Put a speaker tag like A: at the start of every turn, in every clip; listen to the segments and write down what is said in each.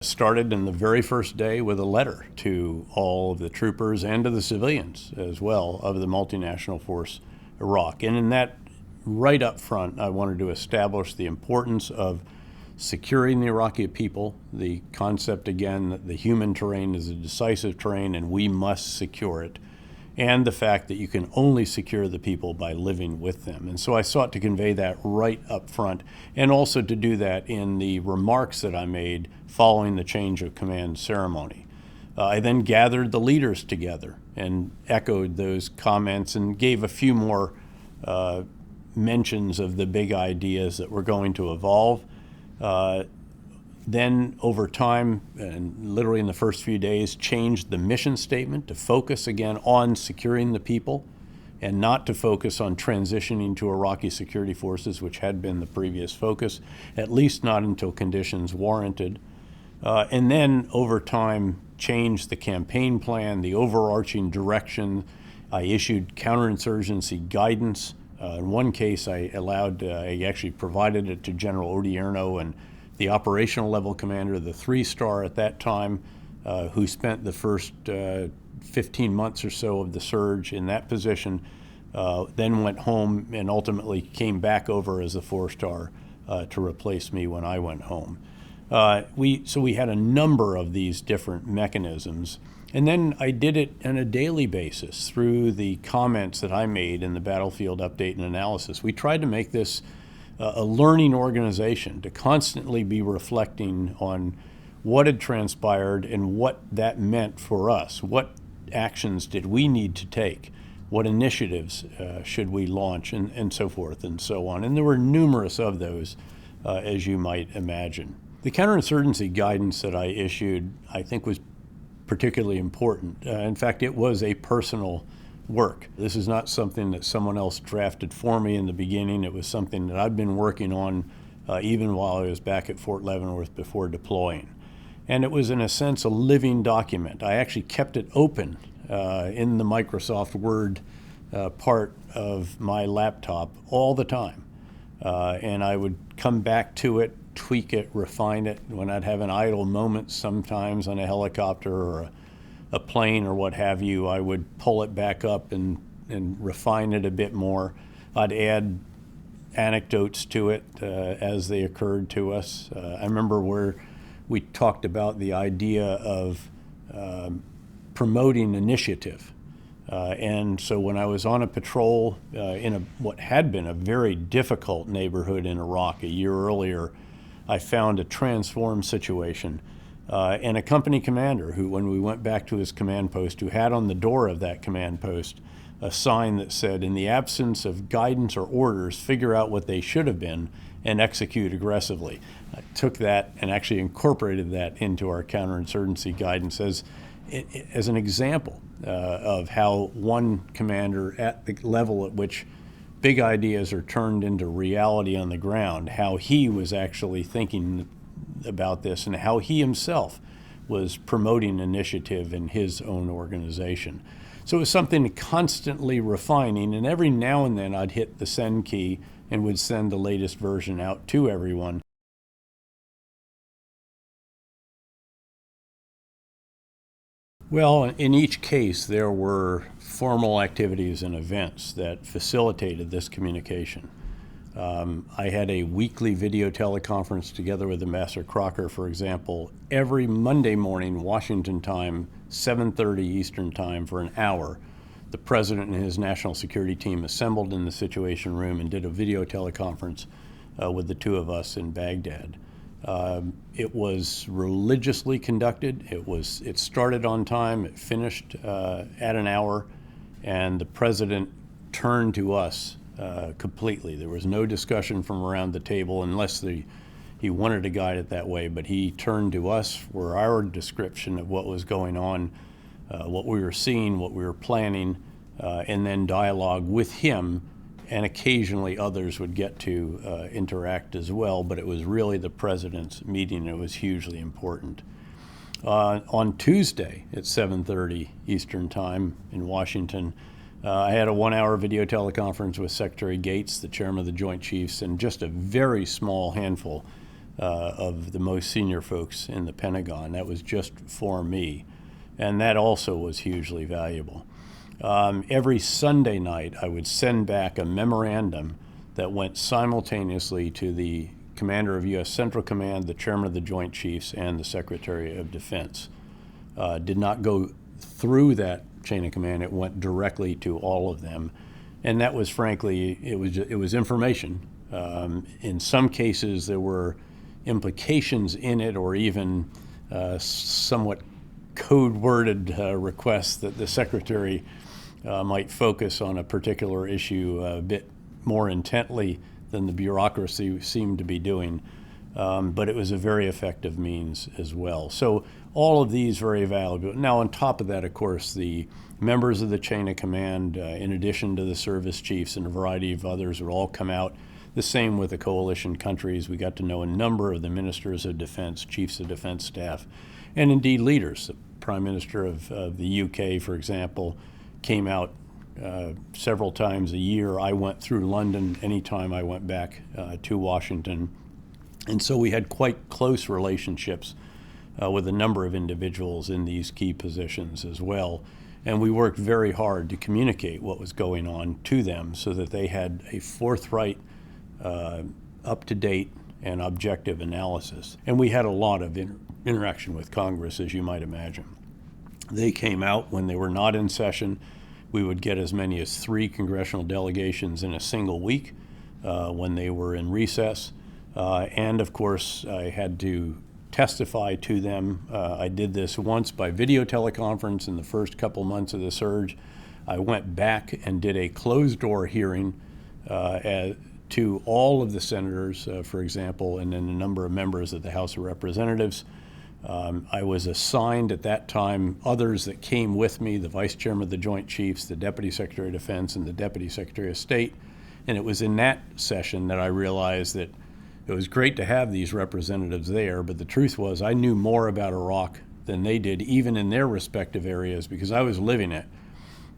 A: Started in the very first day with a letter to all of the troopers and to the civilians as well of the multinational force Iraq. And in that, right up front, I wanted to establish the importance of securing the Iraqi people, the concept again that the human terrain is a decisive terrain and we must secure it, and the fact that you can only secure the people by living with them. And so I sought to convey that right up front, and also to do that in the remarks that I made following the change of command ceremony. I then gathered the leaders together and echoed those comments and gave a few more mentions of the big ideas that were going to evolve. Then over time, and literally in the first few days, changed the mission statement to focus again on securing the people and not to focus on transitioning to Iraqi security forces, which had been the previous focus, at least not until conditions warranted. And then over time, changed the campaign plan, the overarching direction. I issued counterinsurgency guidance. In one case, I actually provided it to General Odierno, and the operational level commander, the 3-star at that time, who spent the first 15 months or so of the surge in that position, then went home and ultimately came back over as a 4-star to replace me when I went home. So we had a number of these different mechanisms. And then I did it on a daily basis through the comments that I made in the battlefield update and analysis. We tried to make this a learning organization, to constantly be reflecting on what had transpired and what that meant for us. What actions did we need to take? What initiatives should we launch, and so forth and so on. And there were numerous of those, as you might imagine. The counterinsurgency guidance that I issued, I think, was particularly important. In fact, it was a personal work. This is not something that someone else drafted for me in the beginning. It was something that I'd been working on even while I was back at Fort Leavenworth before deploying. And it was, in a sense, a living document. I actually kept it open in the Microsoft Word part of my laptop all the time. And I would come back to it, tweak it, refine it. When I'd have an idle moment sometimes on a helicopter or a plane or what have you, I would pull it back up and refine it a bit more. I'd add anecdotes to it as they occurred to us. I remember where we talked about the idea of promoting initiative. And so when I was on a patrol in what had been a very difficult neighborhood in Iraq a year earlier, I found a transformed situation. And a company commander who, when we went back to his command post, who had on the door of that command post a sign that said, "In the absence of guidance or orders, figure out what they should have been and execute aggressively." I took that and actually incorporated that into our counterinsurgency guidance as an example of how one commander at the level at which big ideas are turned into reality on the ground, how he was actually thinking about this and how he himself was promoting initiative in his own organization. So it was something constantly refining, and every now and then I'd hit the send key and would send the latest version out to everyone. Well, in each case, there were formal activities and events that facilitated this communication. I had a weekly video teleconference together with Ambassador Crocker, for example, every Monday morning, Washington time, 7:30 Eastern time, for an hour. The president and his national security team assembled in the Situation Room and did a video teleconference with the two of us in Baghdad. It was religiously conducted. It started on time, it finished at an hour, and the president turned to us completely. There was no discussion from around the table unless he wanted to guide it that way, but he turned to us for our description of what was going on, what we were seeing, what we were planning, and then dialogue with him, and occasionally others would get to interact as well, but it was really the president's meeting. It was hugely important. On Tuesday at 7:30 Eastern time in Washington, I had a 1-hour video teleconference with Secretary Gates, the chairman of the Joint Chiefs, and just a very small handful of the most senior folks in the Pentagon. That was just for me. And that also was hugely valuable. Every Sunday night, I would send back a memorandum that went simultaneously to the Commander of U.S. Central Command, the Chairman of the Joint Chiefs, and the Secretary of Defense. Did not go through that chain of command. It went directly to all of them. And that was, frankly, it was information. In some cases, there were implications in it, or even somewhat code-worded requests that the Secretary might focus on a particular issue a bit more intently than the bureaucracy seemed to be doing. But it was a very effective means as well. So all of these very valuable. Now, on top of that, of course, the members of the chain of command, in addition to the service chiefs and a variety of others, would all come out. The same with the coalition countries. We got to know a number of the ministers of defense, chiefs of defense staff, and indeed leaders. The Prime Minister of the UK, for example, came out several times a year. I went through London anytime I went back to Washington. And so we had quite close relationships with a number of individuals in these key positions as well. And we worked very hard to communicate what was going on to them so that they had a forthright, up-to-date, and objective analysis. And we had a lot of interaction with Congress, as you might imagine. They came out when they were not in session. We would get as many as 3 congressional delegations in a single week when they were in recess. And of course, I had to testify to them. I did this once by video teleconference in the first couple months of the surge. I went back and did a closed-door hearing to all of the senators, for example, and then a number of members of the House of Representatives. I was assigned at that time others that came with me, the Vice Chairman of the Joint Chiefs, the Deputy Secretary of Defense, and the Deputy Secretary of State. And it was in that session that I realized that it was great to have these representatives there, but the truth was I knew more about Iraq than they did, even in their respective areas, because I was living it,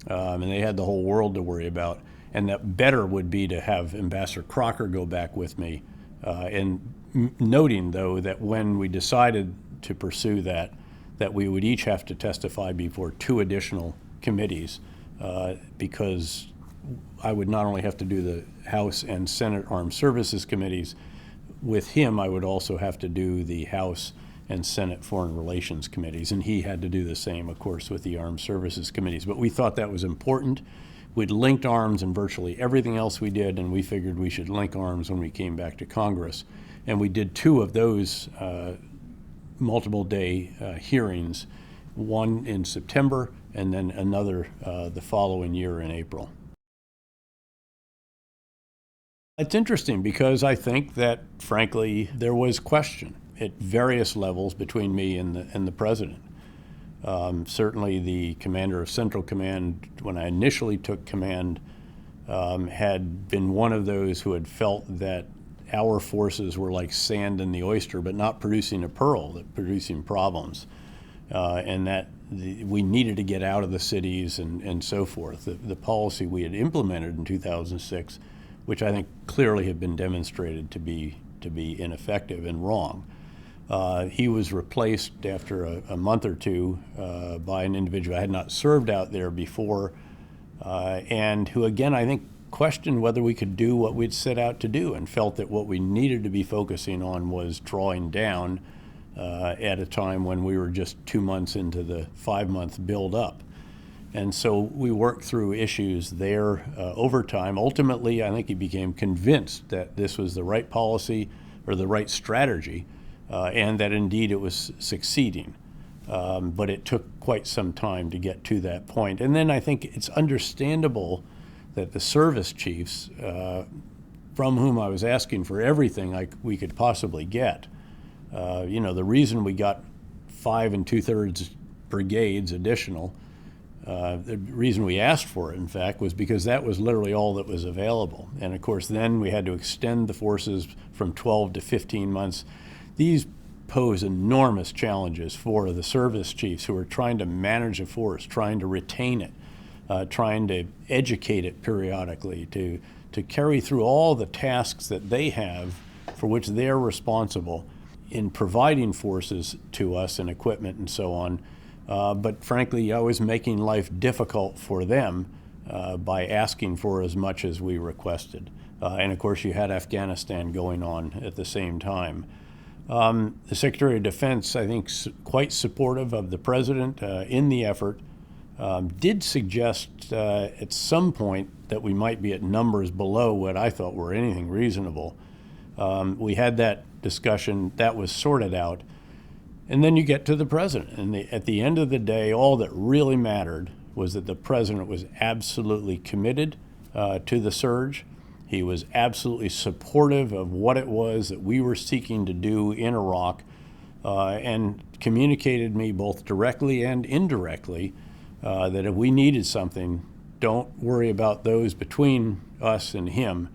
A: and they had the whole world to worry about. And that better would be to have Ambassador Crocker go back with me, and noting, though, that when we decided to pursue that we would each have to testify before 2 additional committees, because I would not only have to do the House and Senate Armed Services Committees. With him, I would also have to do the House and Senate Foreign Relations Committees, and he had to do the same, of course, with the Armed Services Committees. But we thought that was important. We'd linked arms in virtually everything else we did, and we figured we should link arms when we came back to Congress. And we did 2 of those multiple-day hearings, one in September and then another the following year in April. It's interesting because I think that, frankly, there was question at various levels between me and the president. Certainly the commander of Central Command, when I initially took command, had been one of those who had felt that our forces were like sand in the oyster, but not producing a pearl, that producing problems, and that we needed to get out of the cities and so forth. The policy we had implemented in 2006, which I think clearly had been demonstrated to be ineffective and wrong. He was replaced after a month or 2 by an individual I had not served out there before, and who, again, I think questioned whether we could do what we'd set out to do, and felt that what we needed to be focusing on was drawing down at a time when we were just 2 months into the 5-month build-up. And so we worked through issues there over time. Ultimately, I think he became convinced that this was the right policy or the right strategy, and that indeed it was succeeding. But it took quite some time to get to that point. And then I think it's understandable that the service chiefs, from whom I was asking for everything we could possibly get, the reason we got 5 2/3 brigades additional, the reason we asked for it, in fact, was because that was literally all that was available. And of course, then we had to extend the forces from 12 to 15 months. These pose enormous challenges for the service chiefs who are trying to manage a force, trying to retain it, trying to educate it periodically, to carry through all the tasks that they have for which they're responsible, in providing forces to us and equipment and so on. But frankly, I was making life difficult for them by asking for as much as we requested. And of course, you had Afghanistan going on at the same time. The Secretary of Defense, I think, quite supportive of the President in the effort, did suggest at some point that we might be at numbers below what I thought were anything reasonable. We had that discussion, that was sorted out. And then you get to the President. And at the end of the day, all that really mattered was that the President was absolutely committed to the surge. He was absolutely supportive of what it was that we were seeking to do in Iraq, and communicated me both directly and indirectly that if we needed something, don't worry about those between us and him.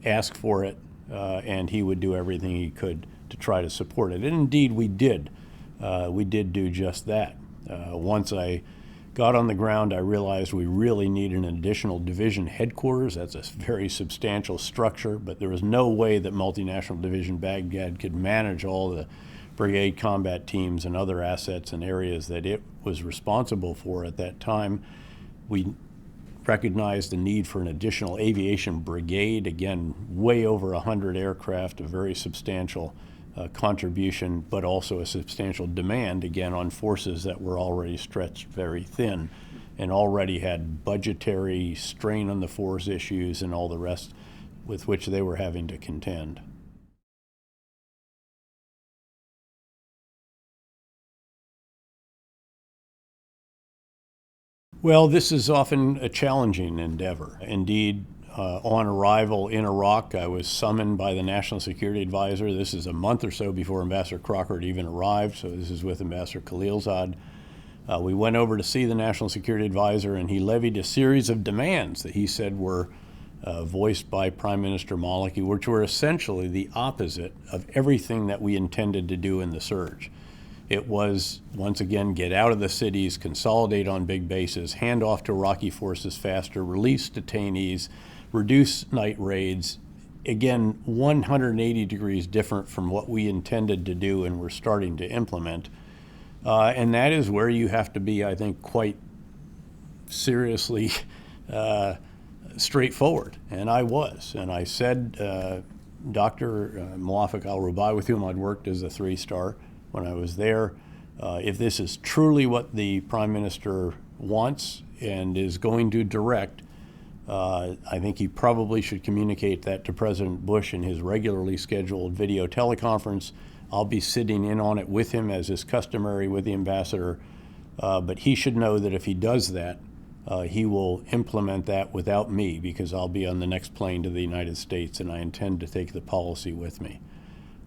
A: Ask for it, and he would do everything he could to try to support it. And indeed, we did. We did do just that. Once I got on the ground, I realized we really needed an additional division headquarters. That's a very substantial structure, but there was no way that Multinational Division Baghdad could manage all the brigade combat teams and other assets and areas that it was responsible for at that time. We recognized the need for an additional aviation brigade, again, way over 100 aircraft, a very substantial contribution, but also a substantial demand, again, on forces that were already stretched very thin and already had budgetary strain on the force issues and all the rest with which they were having to contend. Well, this is often a challenging endeavor. Indeed, on arrival in Iraq, I was summoned by the National Security Advisor. This is a month or so before Ambassador Crocker had even arrived, so this is with Ambassador Khalilzad. We went over to see the National Security Advisor, and he levied a series of demands that he said were voiced by Prime Minister Maliki, which were essentially the opposite of everything that we intended to do in the surge. It was, once again, get out of the cities, consolidate on big bases, hand off to Iraqi forces faster, release detainees, reduce night raids. Again, 180 degrees different from what we intended to do and we're starting to implement. And that is where you have to be, I think, quite seriously straightforward. And I was. And I said, Dr. Muwafiq al-Rubai, with whom I'd worked as a 3-star when I was there, if this is truly what the Prime Minister wants and is going to direct, I think he probably should communicate that to President Bush in his regularly scheduled video teleconference. I'll be sitting in on it with him, as is customary with the ambassador, but he should know that if he does that, he will implement that without me, because I'll be on the next plane to the United States and I intend to take the policy with me.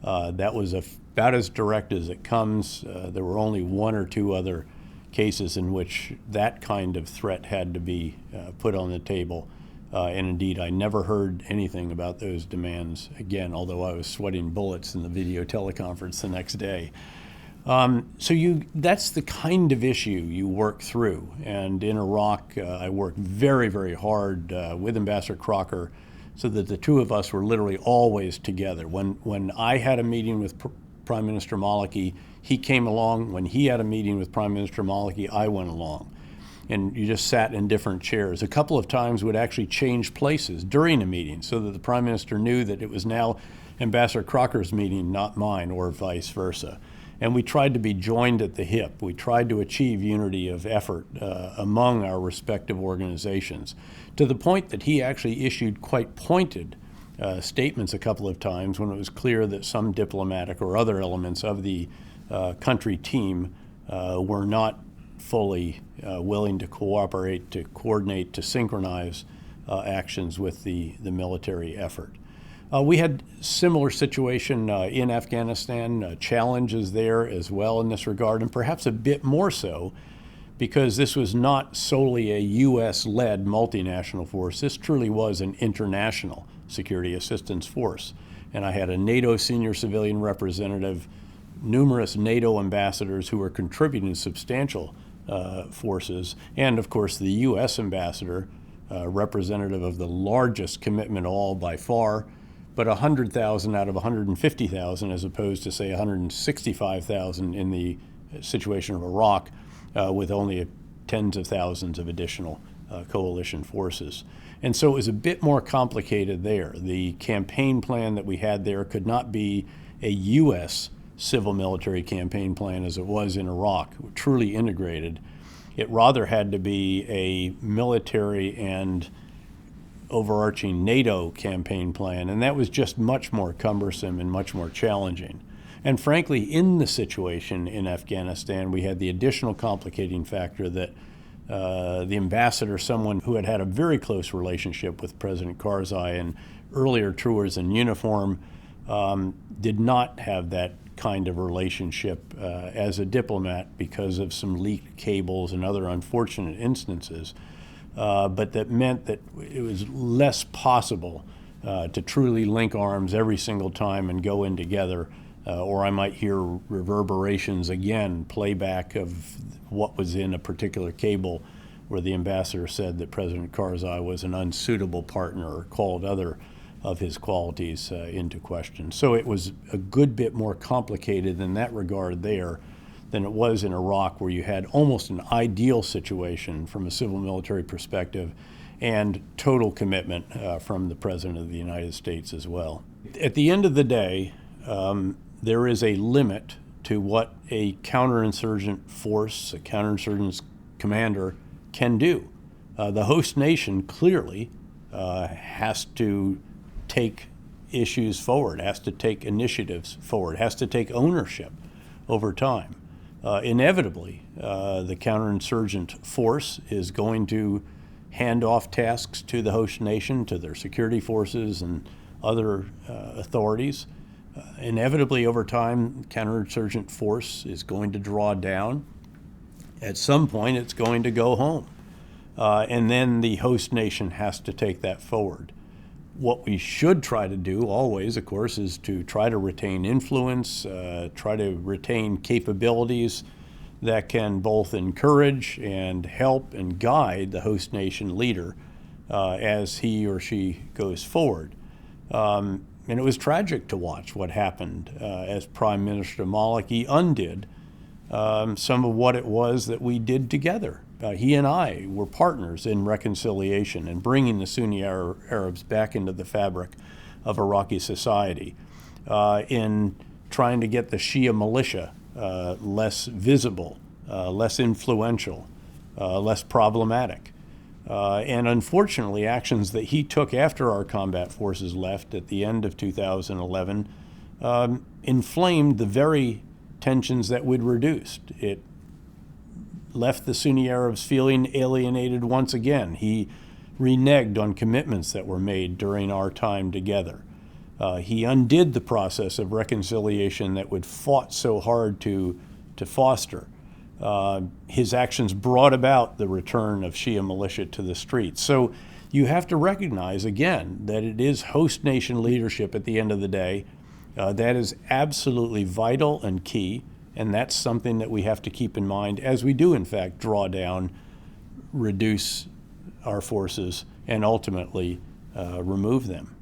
A: That was about as direct as it comes. There were only 1 or 2 other cases in which that kind of threat had to be put on the table. And indeed, I never heard anything about those demands again, although I was sweating bullets in the video teleconference the next day. So that's the kind of issue you work through. And in Iraq, I worked very, very hard with Ambassador Crocker so that the two of us were literally always together. When I had a meeting with Prime Minister Maliki, he came along. When he had a meeting with Prime Minister Maliki, I went along. And you just sat in different chairs. A couple of times would actually change places during a meeting so that the Prime Minister knew that it was now Ambassador Crocker's meeting, not mine, or vice versa. And we tried to be joined at the hip. We tried to achieve unity of effort among our respective organizations, to the point that he actually issued quite pointed statements a couple of times when it was clear that some diplomatic or other elements of the country team were not fully willing to cooperate, to coordinate, to synchronize actions with the military effort. We had similar situation in Afghanistan, challenges there as well in this regard, and perhaps a bit more so because this was not solely a U.S.-led multinational force. This truly was an international security assistance force. And I had a NATO senior civilian representative, numerous NATO ambassadors who were contributing substantial forces, and of course the U.S. ambassador, representative of the largest commitment all by far, but 100,000 out of 150,000 as opposed to, say, 165,000 in the situation of Iraq, with only tens of thousands of additional coalition forces. And so it was a bit more complicated there. The campaign plan that we had there could not be a U.S. civil military campaign plan as it was in Iraq, truly integrated. It rather had to be a military and overarching NATO campaign plan, and that was just much more cumbersome and much more challenging. And frankly, in the situation in Afghanistan, we had the additional complicating factor that the ambassador, someone who had had a very close relationship with President Karzai and earlier tours in uniform, did not have that kind of relationship as a diplomat because of some leaked cables and other unfortunate instances. But that meant that it was less possible to truly link arms every single time and go in together, or I might hear reverberations again, playback of what was in a particular cable where the ambassador said that President Karzai was an unsuitable partner or called other of his qualities into question. So it was a good bit more complicated in that regard there than it was in Iraq, where you had almost an ideal situation from a civil military perspective and total commitment from the President of the United States as well. At the end of the day, there is a limit to what a counterinsurgent force, a counterinsurgent commander can do. The host nation clearly has to take issues forward, has to take initiatives forward, has to take ownership over time. Inevitably, the counterinsurgent force is going to hand off tasks to the host nation, to their security forces and other authorities. Inevitably, over time, counterinsurgent force is going to draw down. At some point, it's going to go home. And then the host nation has to take that forward. What we should try to do always, of course, is to try to retain influence, try to retain capabilities that can both encourage and help and guide the host nation leader as he or she goes forward. And it was tragic to watch what happened as Prime Minister Maliki undid some of what it was that we did together. He and I were partners in reconciliation and bringing the Sunni Arabs back into the fabric of Iraqi society, in trying to get the Shia militia less visible, less influential, less problematic. And unfortunately, actions that he took after our combat forces left at the end of 2011 inflamed the very tensions that we'd reduced. It left the Sunni Arabs feeling alienated once again. He reneged on commitments that were made during our time together. He undid the process of reconciliation that we'd fought so hard to foster. His actions brought about the return of Shia militia to the streets. So you have to recognize, again, that it is host nation leadership at the end of the day. That is absolutely vital and key, and that's something that we have to keep in mind as we do, in fact, draw down, reduce our forces, and ultimately remove them.